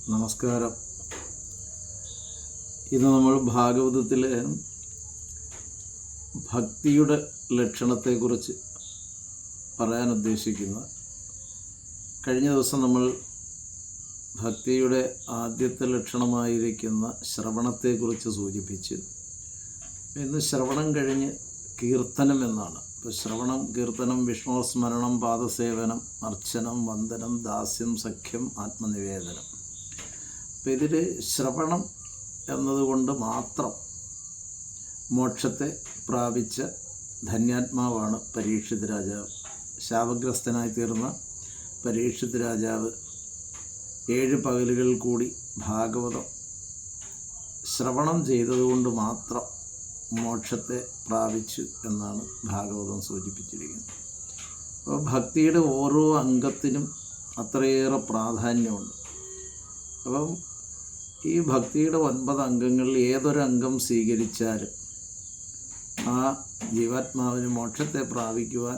നമസ്കാരം. ഇന്ന് നമ്മൾ ഭാഗവതത്തിലെ ഭക്തിയുടെ ലക്ഷണത്തെക്കുറിച്ച് പറയാൻ ഉദ്ദേശിക്കുന്നു. കഴിഞ്ഞ ദിവസം നമ്മൾ ഭക്തിയുടെ ആദ്യത്തെ ലക്ഷണമായിരിക്കുന്ന ശ്രവണത്തെക്കുറിച്ച് സൂചിപ്പിച്ചു. ഇന്ന് ശ്രവണം കഴിഞ്ഞ് കീർത്തനം എന്നാണ്. ഇപ്പോൾ ശ്രവണം, കീർത്തനം, വിഷ്ണു സ്മരണം, പാദസേവനം, അർച്ചനം, വന്ദനം, ദാസ്യം, സഖ്യം, ആത്മനിവേദനം. അപ്പോൾ ഇതിൽ ശ്രവണം എന്നതുകൊണ്ട് മാത്രം മോക്ഷത്തെ പ്രാപിച്ച ധന്യാത്മാവാണ് പരീക്ഷിത് രാജാവ്. ശാപഗ്രസ്തനായി തീർന്ന പരീക്ഷിത് രാജാവ് 7 പകലുകൾ കൂടി ഭാഗവതം ശ്രവണം ചെയ്തതുകൊണ്ട് മാത്രം മോക്ഷത്തെ പ്രാപിച്ചു എന്നാണ് ഭാഗവതം സൂചിപ്പിച്ചിരിക്കുന്നത്. അപ്പോൾ ഭക്തിയുടെ ഓരോ അംഗത്തിനും അത്രയേറെ പ്രാധാന്യമുണ്ട്. അപ്പം ഈ ഭക്തിയുടെ 9 അംഗങ്ങളിൽ ഏതൊരംഗം സ്വീകരിച്ചാലും ആ ജീവാത്മാവിന് മോക്ഷത്തെ പ്രാപിക്കുവാൻ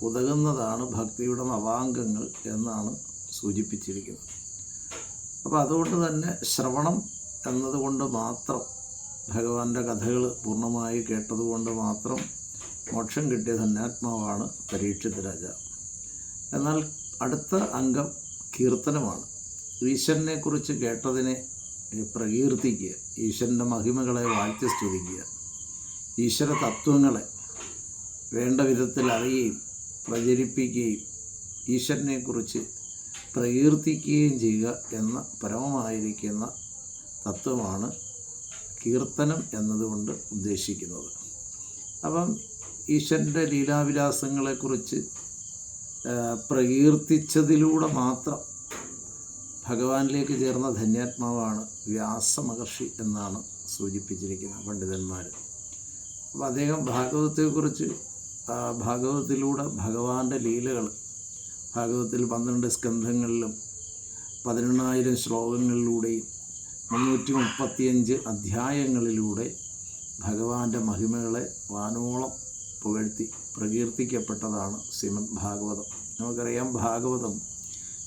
ഉതകുന്നതാണ് ഭക്തിയുടെ നവാംഗങ്ങൾ എന്നാണ് സൂചിപ്പിച്ചിരിക്കുന്നത്. അപ്പോൾ അതുകൊണ്ട് തന്നെ ശ്രവണം എന്നതുകൊണ്ട് മാത്രം, ഭഗവാന്റെ കഥകൾ പൂർണ്ണമായി കേട്ടതുകൊണ്ട് മാത്രം മോക്ഷം കിട്ടിയ ധന്യാത്മാവാണ് പരീക്ഷിത് രാജാവ്. എന്നാൽ അടുത്ത അംഗം കീർത്തനമാണ്. ഈശ്വരനെക്കുറിച്ച് കേട്ടതിനെ പ്രകീർത്തിക്കുക, ഈശ്വരൻ്റെ മഹിമകളെ വാഴ്ത്തി സ്തുതിക്കുക, ഈശ്വര തത്വങ്ങളെ വേണ്ട വിധത്തിൽ അറിയുകയും പ്രചരിപ്പിക്കുകയും ഈശ്വരനെക്കുറിച്ച് പ്രകീർത്തിക്കുകയും ചെയ്യുക എന്ന പരമമായിരിക്കുന്ന തത്വമാണ് കീർത്തനം എന്നതുകൊണ്ട് ഉദ്ദേശിക്കുന്നത്. അപ്പം ഈശ്വരൻ്റെ ലീലാവിലാസങ്ങളെക്കുറിച്ച് പ്രകീർത്തിച്ചതിലൂടെ മാത്രം ഭഗവാനിലേക്ക് ചേർന്ന ധന്യാത്മാവാണ് വ്യാസമഹർഷി എന്നാണ് സൂചിപ്പിച്ചിരിക്കുന്നത് പണ്ഡിതന്മാർ. അപ്പോൾ അദ്ദേഹം ഭാഗവതത്തിലൂടെ ഭഗവാന്റെ ലീലകൾ, ഭാഗവതത്തിൽ 12 സ്കന്ധങ്ങളിലും 18,000 ശ്ലോകങ്ങളിലൂടെയും 335 അധ്യായങ്ങളിലൂടെ ഭഗവാന്റെ മഹിമകളെ വാനോളം പുകഴ്ത്തി പ്രകീർത്തിക്കപ്പെട്ടതാണ് ശ്രീമദ് ഭാഗവതം. നമുക്കറിയാം, ഭാഗവതം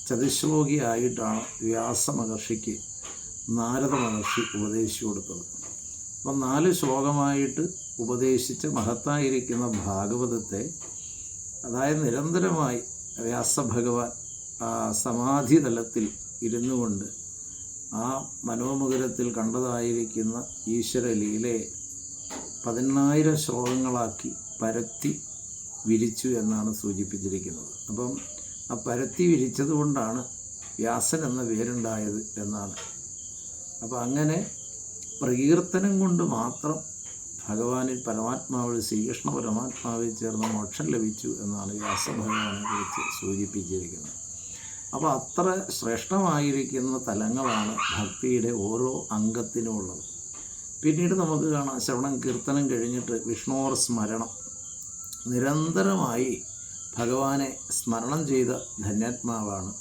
ചതുശ്ലോകിയായിട്ടാണ് വ്യാസമഹർഷിക്ക് നാരദ മഹർഷി ഉപദേശിച്ചു കൊടുത്തത്. അപ്പം 4 ശ്ലോകമായിട്ട് ഉപദേശിച്ച മഹത്തായിരിക്കുന്ന ഭാഗവതത്തെ, അതായത് നിരന്തരമായി വ്യാസഭഗവാൻ സമാധി തലത്തിൽ ഇരുന്നു കൊണ്ട് ആ മനോമുകുരത്തിൽ കണ്ടതായിരിക്കുന്ന ഈശ്വര ലീലയെ 18,000 ശ്ലോകങ്ങളാക്കി പരത്തി വിരിച്ചു എന്നാണ് സൂചിപ്പിച്ചിരിക്കുന്നത്. അപ്പം ആ പരത്തി വിരിച്ചത് കൊണ്ടാണ് വ്യാസൻ എന്ന പേരുണ്ടായത് എന്നാണ്. അപ്പോൾ അങ്ങനെ പ്രകീർത്തനം കൊണ്ട് മാത്രം ഭഗവാനിൽ പരമാത്മാവിൽ, ശ്രീകൃഷ്ണ പരമാത്മാവിൽ ചേർന്ന് മോക്ഷം ലഭിച്ചു എന്നാണ് വ്യാസഭഗവാനെ കുറിച്ച് സൂചിപ്പിച്ചിരിക്കുന്നത്. അപ്പോൾ അത്ര ശ്രേഷ്ഠമായിരിക്കുന്ന തലങ്ങളാണ് ഭക്തിയുടെ ഓരോ അംഗത്തിനുമുള്ളത്. പിന്നീട് നമുക്ക് കാണാം, ശ്രവണം കീർത്തനം കഴിഞ്ഞിട്ട് വിഷ്ണോർ സ്മരണം. നിരന്തരമായി ഭഗവാനെ സ്മരണം ചെയ്ത ധന്യാത്മാവാണ്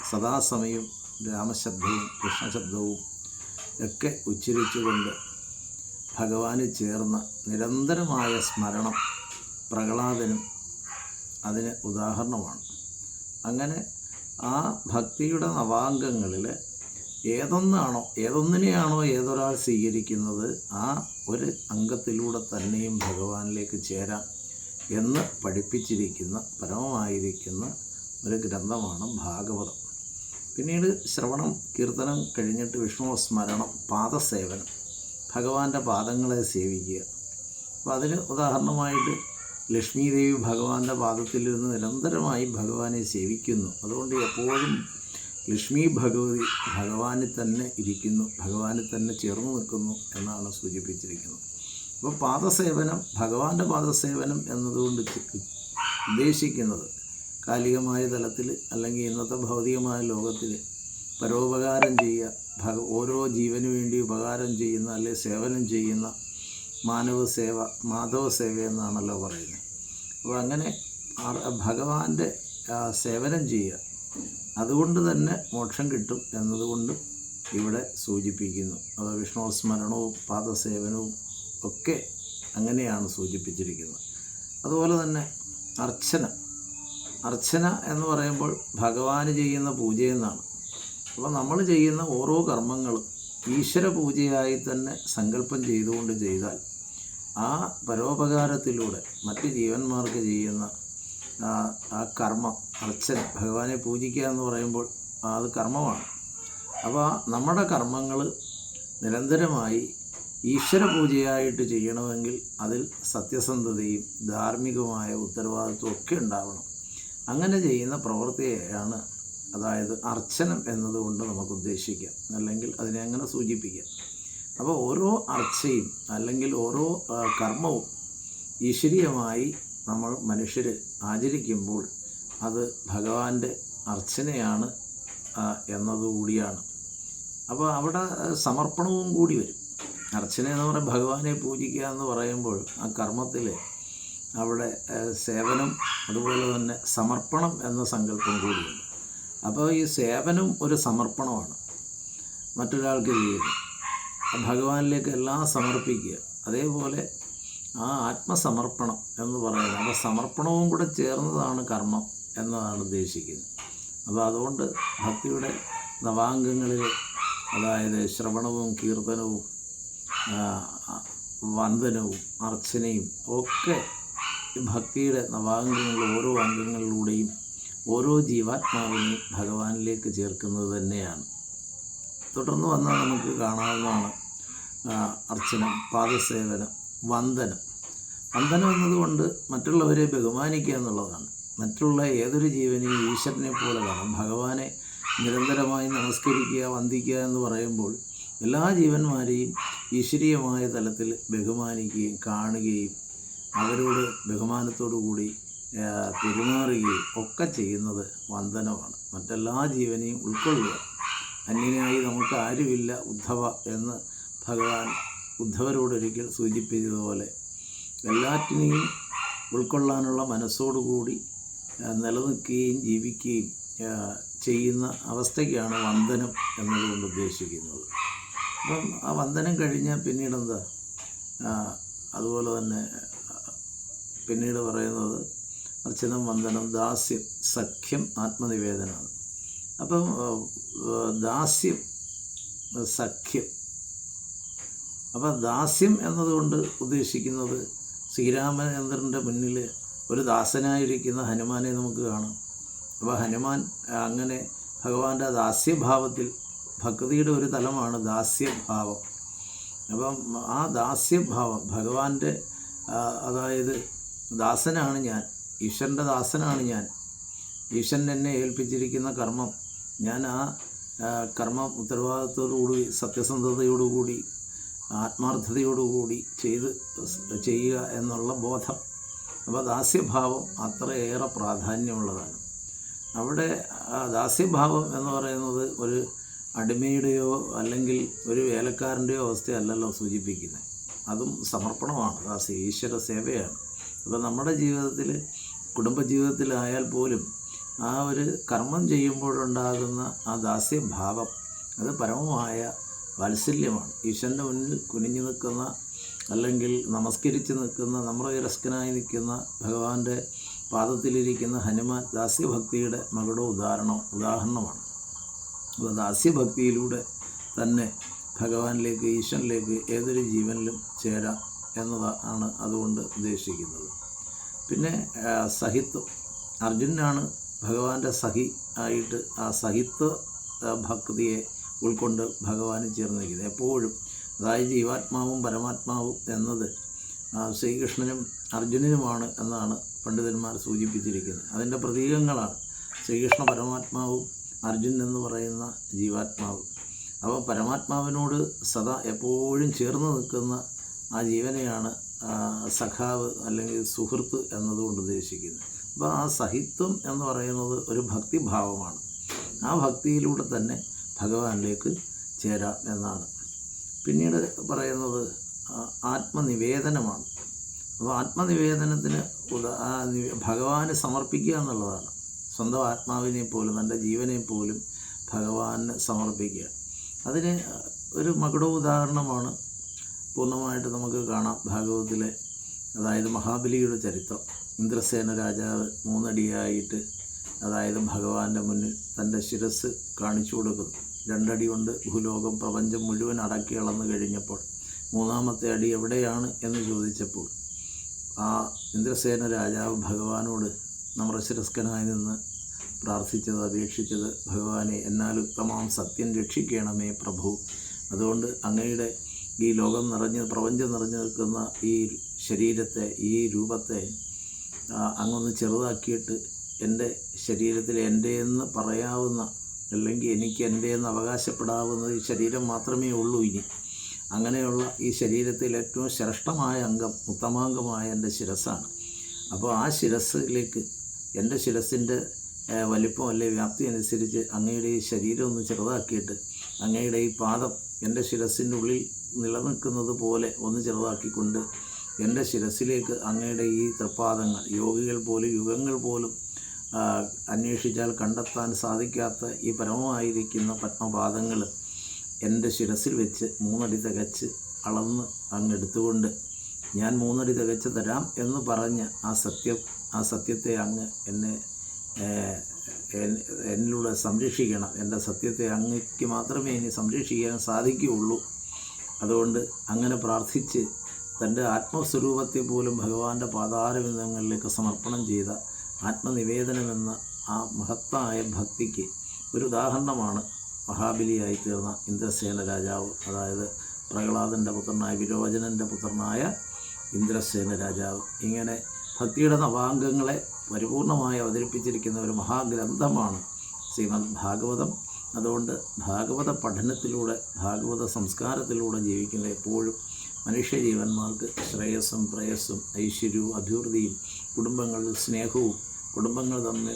സദാസമയം രാമശബ്ദവും കൃഷ്ണശബ്ദവും ഒക്കെ ഉച്ചരിച്ചുകൊണ്ട് ഭഗവാന് ചേർന്ന നിരന്തരമായ സ്മരണം പ്രഹ്ലാദനും അതിന് ഉദാഹരണമാണ്. അങ്ങനെ ആ ഭക്തിയുടെ നവാംഗങ്ങളിൽ ഏതൊന്നിനെയാണോ ഏതൊരാൾ സ്വീകരിക്കുന്നത്, ആ ഒരു അംഗത്തിലൂടെ തന്നെയും ഭഗവാനിലേക്ക് ചേരാം എന്ന് പഠിപ്പിച്ചിരിക്കുന്ന പരമമായിരിക്കുന്ന ഒരു ഗ്രന്ഥമാണ് ഭാഗവതം. പിന്നീട് ശ്രവണം കീർത്തനം കഴിഞ്ഞിട്ട് വിഷ്ണു സ്മരണം, പാദസേവനം, ഭഗവാന്റെ പാദങ്ങളെ സേവിക്കുക. അപ്പോൾ അതിന് ഉദാഹരണമായിട്ട് ലക്ഷ്മീദേവി ഭഗവാന്റെ പാദത്തിലിരുന്ന് നിരന്തരമായി ഭഗവാനെ സേവിക്കുന്നു. അതുകൊണ്ട് എപ്പോഴും ലക്ഷ്മി ഭഗവതി ഭഗവാനിൽ തന്നെ ഇരിക്കുന്നു, ഭഗവാനിൽ തന്നെ ചേർന്ന് നിൽക്കുന്നു എന്നാണ് സൂചിപ്പിച്ചിരിക്കുന്നത്. അപ്പോൾ പാദസേവനം, ഭഗവാന്റെ പാദസേവനം എന്നതുകൊണ്ട് ഉദ്ദേശിക്കുന്നത് കാലികമായ തലത്തിൽ അല്ലെങ്കിൽ ഇന്നത്തെ ഭൗതികമായ ലോകത്തിൽ പരോപകാരം ചെയ്യുക, ഓരോ ജീവന് വേണ്ടി ഉപകാരം ചെയ്യുന്ന അല്ലെങ്കിൽ സേവനം ചെയ്യുന്ന മാധവ സേവ എന്നാണല്ലോ പറയുന്നത്. അപ്പോൾ അങ്ങനെ ഭഗവാന്റെ സേവനം ചെയ്യുക, അതുകൊണ്ട് തന്നെ മോക്ഷം കിട്ടും എന്നതുകൊണ്ട് ഇവിടെ സൂചിപ്പിക്കുന്നു. അത് വിഷ്ണു സ്മരണവും പാദസേവനവും ഒക്കെ അങ്ങനെയാണ് സൂചിപ്പിച്ചിരിക്കുന്നത്. അതുപോലെ തന്നെ അർച്ചന എന്ന് പറയുമ്പോൾ ഭഗവാന് ചെയ്യുന്ന പൂജയെന്നാണ്. അപ്പോൾ നമ്മൾ ചെയ്യുന്ന ഓരോ കർമ്മങ്ങളും ഈശ്വര പൂജയായി തന്നെ സങ്കല്പം ചെയ്തുകൊണ്ട് ചെയ്താൽ ആ പരോപകാരത്തിലൂടെ മറ്റ് ജീവന്മാർക്ക് ചെയ്യുന്ന ആ കർമ്മം, അർച്ചന, ഭഗവാനെ പൂജിക്കുക എന്ന് പറയുമ്പോൾ അത് കർമ്മമാണ്. അപ്പോൾ നമ്മുടെ കർമ്മങ്ങൾ നിരന്തരമായി ഈശ്വര പൂജയായിട്ട് ചെയ്യണമെങ്കിൽ അതിൽ സത്യസന്ധതയും ധാർമ്മികമായ ഉത്തരവാദിത്വം ഒക്കെ ഉണ്ടാവണം. അങ്ങനെ ചെയ്യുന്ന പ്രവൃത്തിയെയാണ്, അതായത് അർച്ചനം എന്നതുകൊണ്ട് നമുക്ക് ഉദ്ദേശിക്കാം, അല്ലെങ്കിൽ അതിനെ അങ്ങനെ സൂചിപ്പിക്കാം. അപ്പോൾ ഓരോ അർച്ചയും അല്ലെങ്കിൽ ഓരോ കർമ്മവും ഈശ്വരീയമായി നമ്മൾ മനുഷ്യർ ആചരിക്കുമ്പോൾ അത് ഭഗവാന്റെ അർച്ചനയാണ് എന്നതുകൂടിയാണ്. അപ്പോൾ അവിടെ സമർപ്പണവും കൂടി വരും. അർച്ചന എന്ന് പറയുമ്പോൾ ഭഗവാനെ പൂജിക്കുക എന്ന് പറയുമ്പോൾ ആ കർമ്മത്തിൽ അവിടെ സേവനം, അതുപോലെ തന്നെ സമർപ്പണം എന്ന സങ്കല്പം കൂടിയുണ്ട്. അപ്പോൾ ഈ സേവനം ഒരു സമർപ്പണമാണ്, മറ്റൊരാൾക്ക് ചെയ്യുന്നത്, ഭഗവാനിലേക്ക് എല്ലാം സമർപ്പിക്കുക. അതേപോലെ ആ ആത്മസമർപ്പണം എന്ന് പറയുന്നത്, അപ്പോൾ സമർപ്പണവും കൂടെ ചേർന്നതാണ് കർമ്മം എന്നതാണ് ഉദ്ദേശിക്കുന്നത്. അപ്പോൾ അതുകൊണ്ട് ഭക്തിയുടെ നവാംഗങ്ങളിൽ, അതായത് ശ്രവണവും കീർത്തനവും വന്ദനവും അർച്ചനയും ഒക്കെ ഭക്തിയുടെ നവാംഗങ്ങൾ ഓരോ അംഗങ്ങളിലൂടെയും ഓരോ ജീവാത്മാവിനെയും ഭഗവാനിലേക്ക് ചേർക്കുന്നത് തന്നെയാണ്. തുടർന്ന് വന്നാൽ നമുക്ക് കാണാവുന്നതാണ് അർച്ചനം, പാദസേവനം, വന്ദനം. വന്ദനം എന്നതുകൊണ്ട് മറ്റുള്ളവരെ ബഹുമാനിക്കുക എന്നുള്ളതാണ്. മറ്റുള്ള ഏതൊരു ജീവനെയും ഈശ്വരനെ പോലെ കാണും. ഭഗവാനെ നിരന്തരമായി നമസ്കരിക്കുക, വന്ദിക്കുക എന്ന് പറയുമ്പോൾ എല്ലാ ജീവന്മാരെയും ഈശ്വരീയമായ തലത്തിൽ ബഹുമാനിക്കുകയും കാണുകയും അവരോട് ബഹുമാനത്തോടു കൂടി പെരുമാറുകയും ഒക്കെ ചെയ്യുന്നത് വന്ദനമാണ്. മറ്റെല്ലാ ജീവനെയും ഉൾക്കൊള്ളുക. അന്യനായി നമുക്ക് ആരുമില്ല ഉദ്ധവ എന്ന് ഭഗവാൻ ഉദ്ധവരോടൊരിക്കൽ സൂചിപ്പിച്ചതുപോലെ എല്ലാറ്റിനെയും ഉൾക്കൊള്ളാനുള്ള മനസ്സോടുകൂടി നിലനിൽക്കുകയും ജീവിക്കുകയും ചെയ്യുന്ന അവസ്ഥയ്ക്കാണ് വന്ദനം എന്നതുകൊണ്ട് ഉദ്ദേശിക്കുന്നത്. അപ്പം ആ വന്ദനം കഴിഞ്ഞാൽ പിന്നീടെന്താ, അതുപോലെ തന്നെ പിന്നീട് പറയുന്നത് അർച്ചനം, വന്ദനം, ദാസ്യം, സഖ്യം, ആത്മനിവേദനമാണ്. അപ്പം ദാസ്യം, സഖ്യം. അപ്പം ദാസ്യം എന്നതുകൊണ്ട് ഉദ്ദേശിക്കുന്നത് ശ്രീരാമചന്ദ്രൻ്റെ മുന്നിൽ ഒരു ദാസനായിരിക്കുന്ന ഹനുമാനെ നമുക്ക് കാണാം. അപ്പോൾ ഹനുമാൻ അങ്ങനെ ഭഗവാന്റെ ദാസ്യഭാവത്തിൽ, ഭക്തിയുടെ ഒരു തലമാണ് ദാസ്യഭാവം. അപ്പം ആ ദാസ്യഭാവം ഭഗവാന്റെ, അതായത് ദാസനാണ് ഞാൻ, ഈശ്വരൻ്റെ ദാസനാണ് ഞാൻ, ഈശ്വരൻ എന്നെ ഏൽപ്പിച്ചിരിക്കുന്ന കർമ്മം ഞാൻ ആ കർമ്മം ഉത്തരവാദിത്വത്തോടുകൂടി, സത്യസന്ധതയോടുകൂടി, ആത്മാർത്ഥതയോടുകൂടി ചെയ്യുക എന്നുള്ള ബോധം. അപ്പോൾ ദാസ്യഭാവം അത്രയേറെ പ്രാധാന്യമുള്ളതാണ്. അവിടെ ദാസ്യഭാവം എന്ന് പറയുന്നത് ഒരു അടിമയുടെയോ അല്ലെങ്കിൽ ഒരു വേലക്കാരൻ്റെയോ അവസ്ഥയല്ലല്ലോ സൂചിപ്പിക്കുന്നത്. അതും സമർപ്പണമാണ്, ദാസ്യ ഈശ്വര സേവയാണ്. അപ്പോൾ നമ്മുടെ ജീവിതത്തിൽ, കുടുംബജീവിതത്തിലായാൽ പോലും ആ ഒരു കർമ്മം ചെയ്യുമ്പോഴുണ്ടാകുന്ന ആ ദാസ്യഭാവം അത് പരമമായ വാത്സല്യമാണ്. ഈശ്വരൻ്റെ മുന്നിൽ കുനിഞ്ഞു നിൽക്കുന്ന, അല്ലെങ്കിൽ നമസ്കരിച്ച് നിൽക്കുന്ന, നമ്രരസ്കനായി നിൽക്കുന്ന ഭഗവാന്റെ പാദത്തിലിരിക്കുന്ന ഹനുമാൻ ദാസ്യഭക്തിയുടെ മകളുടെ ഉദാഹരണമാണ്. അപ്പോൾ ദാസ്യഭക്തിയിലൂടെ തന്നെ ഭഗവാനിലേക്ക്, ഈശ്വരനിലേക്ക് ഏതൊരു ജീവനിലും ചേരാം എന്നതാണ് അതുകൊണ്ട് ഉദ്ദേശിക്കുന്നത്. പിന്നെ സഹിത്വം. അർജുനനാണ് ഭഗവാന്റെ സഖി ആയിട്ട് ആ സഹിത്വ ഭക്തിയെ ഉൾക്കൊണ്ട് ഭഗവാന് ചേർന്നിരിക്കുന്നത് എപ്പോഴും. അതായത് ജീവാത്മാവും പരമാത്മാവും എന്നത് ശ്രീകൃഷ്ണനും അർജുനനുമാണ് എന്നാണ് പണ്ഡിതന്മാർ സൂചിപ്പിച്ചിരിക്കുന്നത്. അതിൻ്റെ പ്രതീകങ്ങളാണ് ശ്രീകൃഷ്ണ പരമാത്മാവും അർജുനൻ എന്ന് പറയുന്ന ജീവാത്മാവും. അപ്പോൾ പരമാത്മാവിനോട് സദാ എപ്പോഴും ചേർന്ന് നിൽക്കുന്ന ആ ജീവനെയാണ് സഖാവ് അല്ലെങ്കിൽ സുഹൃത്ത് എന്നതുകൊണ്ട് ഉദ്ദേശിക്കുന്നത്. അപ്പോൾ ആ സഹിത്വം എന്ന് പറയുന്നത് ഒരു ഭക്തിഭാവമാണ്. ആ ഭക്തിയിലൂടെ തന്നെ ഭഗവാനിലേക്ക് ചേരാം എന്നാണ്. പിന്നീട് പറയുന്നത് ആത്മനിവേദനമാണ്. അപ്പോൾ ആത്മനിവേദനത്തിന് ഭഗവാന് സമർപ്പിക്കുക എന്നുള്ളതാണ്. സ്വന്തം ആത്മാവിനെ പോലും, തൻ്റെ ജീവനെ പോലും ഭഗവാന് സമർപ്പിക്കുക. അതിന് ഒരു മകുട ഉദാഹരണമാണ് പൂർണ്ണമായിട്ട് നമുക്ക് കാണാം ഭാഗവതത്തിലെ. അതായത് മഹാബലിയുടെ ചരിത്രം. ഇന്ദ്രസേന രാജാവ് 3 അടിയായിട്ട് അതായത് ഭഗവാന്റെ മുന്നിൽ തൻ്റെ ശിരസ് കാണിച്ചു കൊടുക്കുന്നു. 2 അടി കൊണ്ട് ഭൂലോകം പ്രപഞ്ചം മുഴുവൻ അടക്കി അളന്നു കഴിഞ്ഞപ്പോൾ 3-ാമത്തെ അടി എവിടെയാണ് എന്ന് ചോദിച്ചപ്പോൾ ആ ഇന്ദ്രസേന രാജാവ് ഭഗവാനോട് നമ്രശിരസ്കനായി നിന്ന് പ്രാർത്ഥിച്ചത്, അപേക്ഷിച്ചത്, ഭഗവാനെ എന്നാൽ ഉത്തമം സത്യം രക്ഷിക്കണമേ പ്രഭു. അതുകൊണ്ട് അങ്ങയുടെ ഈ ലോകം നിറഞ്ഞ് പ്രപഞ്ചം നിറഞ്ഞു നിൽക്കുന്ന ഈ ശരീരത്തെ, ഈ രൂപത്തെ അങ്ങൊന്ന് ചെറുതാക്കിയിട്ട് എൻ്റെ ശരീരത്തിൽ എൻ്റെ എന്ന് പറയാവുന്ന, അല്ലെങ്കിൽ എനിക്ക് എൻ്റെ എന്ന് അവകാശപ്പെടാവുന്ന ഈ ശരീരം മാത്രമേ ഉള്ളൂ ഇനി. അങ്ങനെയുള്ള ഈ ശരീരത്തിൽ ഏറ്റവും ശ്രേഷ്ഠമായ അംഗം, ഉത്തമാംഗമായ എൻ്റെ ശിരസ്സാണ്. അപ്പോൾ ആ ശിരസ്സിലേക്ക്, എൻ്റെ ശിരസ്സിൻ്റെ വലിപ്പം അല്ലെ വ്യാപ്തി അനുസരിച്ച് അങ്ങയുടെ ഈ ശരീരം ഒന്ന് ചെറുതാക്കിയിട്ട് അങ്ങയുടെ ഈ പാദം എൻ്റെ ശിരസ്സിൻ്റെ ഉള്ളിൽ നിലനിൽക്കുന്നത് പോലെ ഒന്ന് ചെറുതാക്കിക്കൊണ്ട് എൻ്റെ ശിരസ്സിലേക്ക് അങ്ങയുടെ ഈ തൃപ്പാദങ്ങൾ, യോഗികൾ പോലും യുഗങ്ങൾ പോലും അന്വേഷിച്ചാൽ കണ്ടെത്താൻ സാധിക്കാത്ത ഈ പരമമായിരിക്കുന്ന പത്മപാദങ്ങൾ എൻ്റെ ശിരസ്സിൽ വെച്ച് 3 അടി തികച്ച് അളന്ന് അങ്ങെടുത്തുകൊണ്ട് ഞാൻ 3 അടി തികച്ച് തരാം എന്ന് പറഞ്ഞ ആ സത്യത്തെ അങ്ങ് എന്നിലൂടെ സംരക്ഷിക്കണം. എൻ്റെ സത്യത്തെ അങ്ങയ്ക്ക് മാത്രമേ ഇനി സംരക്ഷിക്കാൻ സാധിക്കുകയുള്ളൂ. അതുകൊണ്ട് അങ്ങനെ പ്രാർത്ഥിച്ച് തൻ്റെ ആത്മസ്വരൂപത്തെ പോലും ഭഗവാന്റെ പാതാരവിന്ദങ്ങളിലേക്ക് സമർപ്പണം ചെയ്ത ആത്മനിവേദനമെന്ന ആ മഹത്തായ ഭക്തിക്ക് ഒരു ഉദാഹരണമാണ് മഹാബലിയായി തീർന്ന ഇന്ദ്രസേന രാജാവ്. അതായത് പ്രഹ്ലാദൻ്റെ പുത്രനായ വിരോചനൻ്റെ പുത്രനായ ഇന്ദ്രസേന രാജാവ്. ഇങ്ങനെ ഭക്തിയുടെ നവാംഗങ്ങളെ പരിപൂർണമായി അവതരിപ്പിച്ചിരിക്കുന്ന ഒരു മഹാഗ്രന്ഥമാണ് ശ്രീമദ് ഭാഗവതം. അതുകൊണ്ട് ഭാഗവത പഠനത്തിലൂടെ, ഭാഗവത സംസ്കാരത്തിലൂടെ ജീവിക്കുന്ന എപ്പോഴും മനുഷ്യജീവന്മാർക്ക് ശ്രേയസ്സും പ്രേയസ്സും ഐശ്വര്യവും അഭിവൃദ്ധിയും കുടുംബങ്ങളിൽ സ്നേഹവും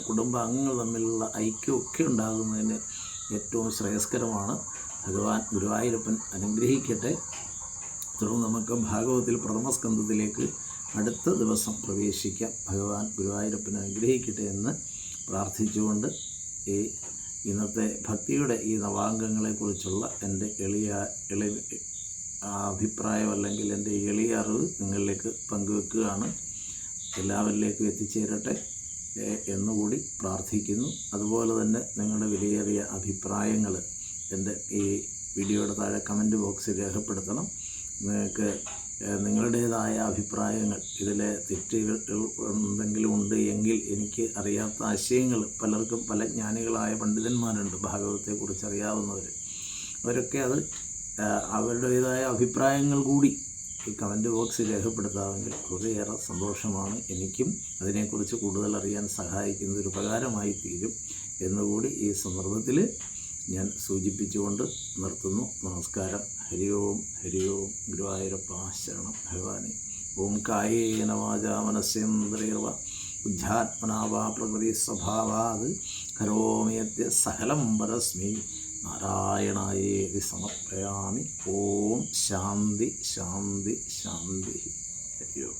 കുടുംബാംഗങ്ങൾ തമ്മിലുള്ള ഐക്യമൊക്കെ ഉണ്ടാകുന്നതിന് ഏറ്റവും ശ്രേയസ്കരമാണ്. ഭഗവാൻ ഗുരുവായൂരപ്പൻ അനുഗ്രഹിക്കട്ടെ. തുടർന്ന് നമുക്ക് ഭാഗവതത്തിൽ പ്രഥമസ്കന്ധത്തിലേക്ക് അടുത്ത ദിവസം പ്രവേശിക്കാം. ഭഗവാൻ ഗുരുവായൂരപ്പൻ അനുഗ്രഹിക്കട്ടെ എന്ന് പ്രാർത്ഥിച്ചുകൊണ്ട് ഈ ഇന്നത്തെ ഭക്തിയുടെ ഈ നവാംഗങ്ങളെക്കുറിച്ചുള്ള എൻ്റെ എളിയ അഭിപ്രായം, അല്ലെങ്കിൽ എൻ്റെ എളിയ അറിവ് നിങ്ങളിലേക്ക് പങ്കുവെക്കുകയാണ്. എല്ലാവരിലേക്കും എത്തിച്ചേരട്ടെ എന്നുകൂടി പ്രാർത്ഥിക്കുന്നു. അതുപോലെ തന്നെ നിങ്ങളുടെ വിലയേറിയ അഭിപ്രായങ്ങൾ എൻ്റെ ഈ വീഡിയോയുടെ താഴെ കമൻറ്റ് ബോക്സിൽ രേഖപ്പെടുത്തണം. നിങ്ങൾക്ക് നിങ്ങളുടേതായ അഭിപ്രായങ്ങൾ, ഇതിലെ തെറ്റുകൾ എന്തെങ്കിലും ഉണ്ട് എങ്കിൽ, എനിക്ക് അറിയാത്ത ആശയങ്ങൾ, പലർക്കും പല ജ്ഞാനികളായ പണ്ഡിതന്മാരുണ്ട് ഭാഗവതത്തെക്കുറിച്ച് അറിയാവുന്നവർ, അവരൊക്കെ അത് അവരുടേതായ അഭിപ്രായങ്ങൾ കൂടി ഈ കമൻറ്റ് ബോക്സിൽ രേഖപ്പെടുത്താമെങ്കിൽ കുറേയേറെ സന്തോഷമാണ്. എനിക്കും അതിനെക്കുറിച്ച് കൂടുതൽ അറിയാൻ സഹായിക്കുന്ന ഒരു ഉപകാരമായി തീരും എന്നുകൂടി ഈ സന്ദർഭത്തിൽ ഞാൻ സൂചിപ്പിച്ചുകൊണ്ട് നിർത്തുന്നു. നമസ്കാരം. ഹരി ഓം ഹരി ഓം. ഗുരുവായൂരപ്പ ശരണം ഭഗവാനെ. ഓം കായേന വാചാ മനസ്സേന്ദ്രിയർവ ബുദ്ധ്യാത്മനാ വാ പ്രകൃതി സ്വഭാവാത് കരോമി യദ്യ സകലം പരസ്മൈ നാരായണായേതി സമർപ്പയാമി. ഓം ശാന്തി ശാന്തി ശാന്തി. ഹരി ഓം.